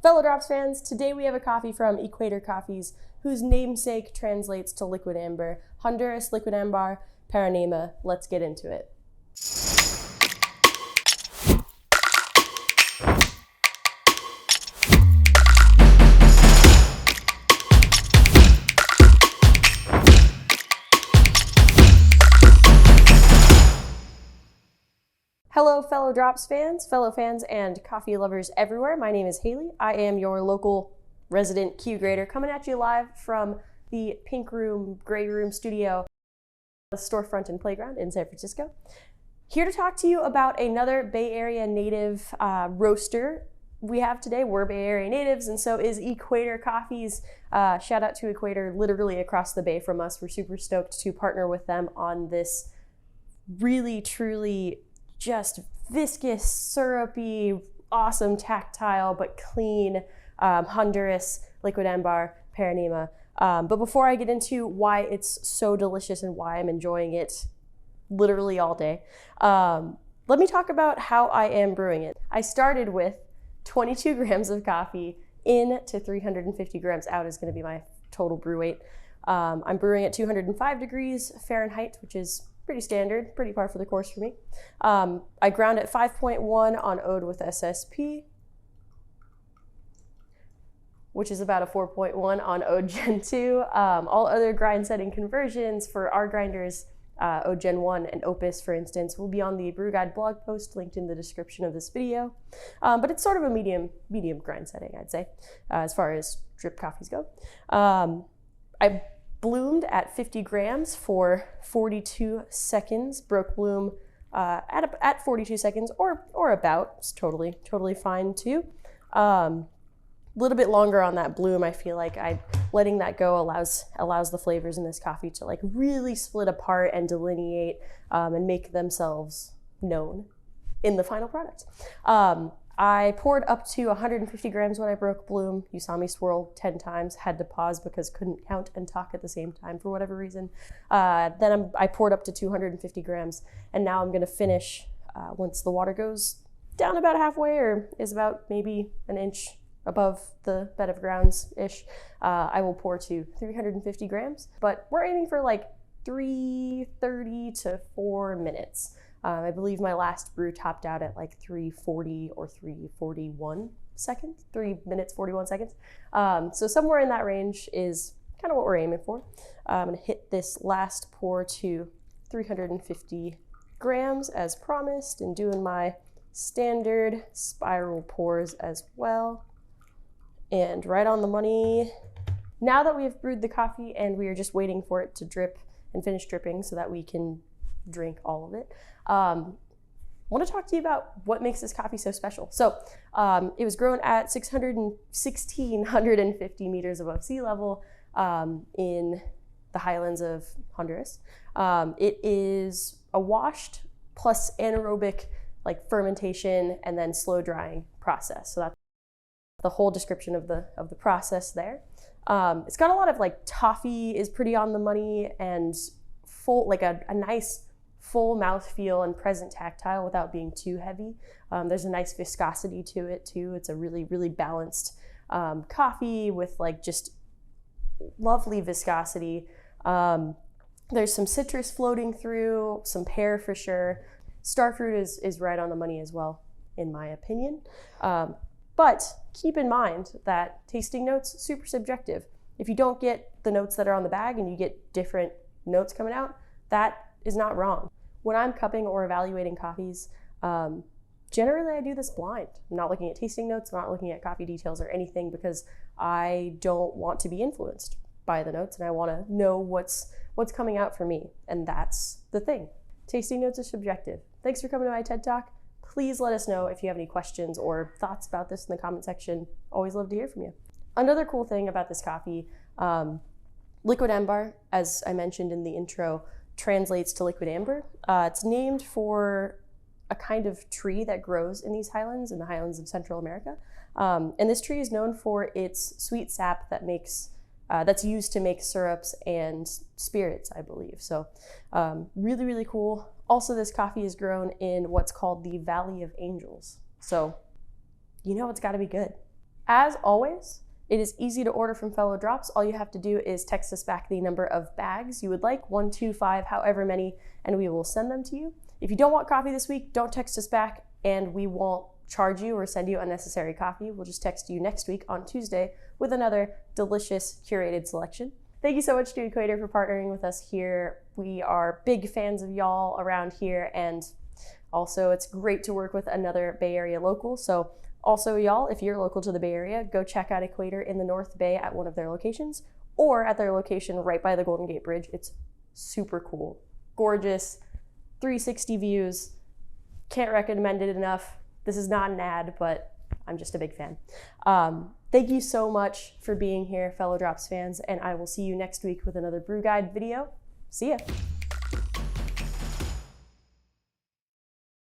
Fellow Drops fans, today we have a coffee from Equator Coffees, whose namesake translates to Liquidambar, Honduras Liquidambar Parainema. Let's get into it. Hello, fellow Drops fans, fellow fans, and coffee lovers everywhere. My name is Haley. I am your local resident Q grader coming at you live from the Pink Room, Gray Room studio, the storefront and playground in San Francisco. Here to talk to you about another Bay Area native roaster we have today. We're Bay Area natives, and so is Equator Coffees. Shout out to Equator, literally across the bay from us. We're super stoked to partner with them on this really, truly just viscous, syrupy, awesome, tactile, but clean Honduras Liquidambar Parainema. But before I get into why it's so delicious and why I'm enjoying it literally all day, let me talk about how I am brewing it. I started with 22 grams of coffee in to 350 grams out is going to be my total brew weight. I'm brewing at 205 degrees Fahrenheit, which is pretty standard, pretty par for the course for me. I ground at 5.1 on Ode with SSP, which is about a 4.1 on Ode Gen 2. All other grind setting conversions for our grinders, Ode Gen 1 and Opus, for instance, will be on the Brew Guide blog post linked in the description of this video. But it's sort of a medium grind setting, I'd say, as far as drip coffees go. I bloomed at 50 grams for 42 seconds, broke bloom at 42 seconds or about. It's totally fine too. A little bit longer on that bloom. I feel like letting that go allows the flavors in this coffee to like really split apart and delineate and make themselves known in the final product. I poured up to 150 grams when I broke bloom. You saw me swirl 10 times, had to pause because couldn't count and talk at the same time for whatever reason. Then I poured up to 250 grams, and now I'm gonna finish once the water goes down about halfway or is about maybe an inch above the bed of grounds-ish. I will pour to 350 grams, but we're aiming for like 3:30 to 4 minutes. I believe my last brew topped out at like 3:40 or 3:41 seconds, 3 minutes, 41 seconds. So somewhere in that range is kind of what we're aiming for. I'm gonna hit this last pour to 350 grams as promised and doing my standard spiral pours as well. And right on the money. Now that we have brewed the coffee and we are just waiting for it to drip and finish dripping so that we can drink all of it, I want to talk to you about what makes this coffee so special. So it was grown at 1,650 meters above sea level in the highlands of Honduras. It is a washed plus anaerobic like fermentation and then slow drying process. So that's the whole description of the process there. It's got a lot of like toffee is pretty on the money and full, like a nice full mouthfeel and present tactile without being too heavy. There's a nice viscosity to it too. It's a really balanced coffee with like just lovely viscosity. There's some citrus floating through, some pear for sure. Starfruit is right on the money as well, in my opinion. But keep in mind that tasting notes, super subjective. If you don't get the notes that are on the bag and you get different notes coming out, that is not wrong. When I'm cupping or evaluating coffees, generally I do this blind. I'm not looking at tasting notes, I'm not looking at coffee details or anything because I don't want to be influenced by the notes and I want to know what's coming out for me. And that's the thing. Tasting notes are subjective. Thanks for coming to my TED Talk. Please let us know if you have any questions or thoughts about this in the comment section. Always love to hear from you. Another cool thing about this coffee, Liquidambar, as I mentioned in the intro, translates to liquidambar. It's named for a kind of tree that grows in these highlands, in the highlands of Central America. And this tree is known for its sweet sap that makes that's used to make syrups and spirits, I believe. So really cool. Also, this coffee is grown in what's called the Valley of Angels. So you know it's got to be good. As always, it is easy to order from Fellow Drops. All you have to do is text us back the number of bags you would like, 1, 2, 5, however many, and we will send them to you. If you don't want coffee this week, don't text us back and we won't charge you or send you unnecessary coffee. We'll just text you next week on Tuesday with another delicious curated selection. Thank you so much to Equator for partnering with us here. We are big fans of y'all around here, and also it's great to work with another Bay Area local. So also y'all, if you're local to the Bay Area, go check out Equator in the North Bay at one of their locations or at their location right by the Golden Gate Bridge. It's super cool, gorgeous, 360 views. Can't recommend it enough. This is not an ad, but I'm just a big fan. Thank you so much for being here, Fellow Drops fans, and I will see you next week with another Brew Guide video. See ya.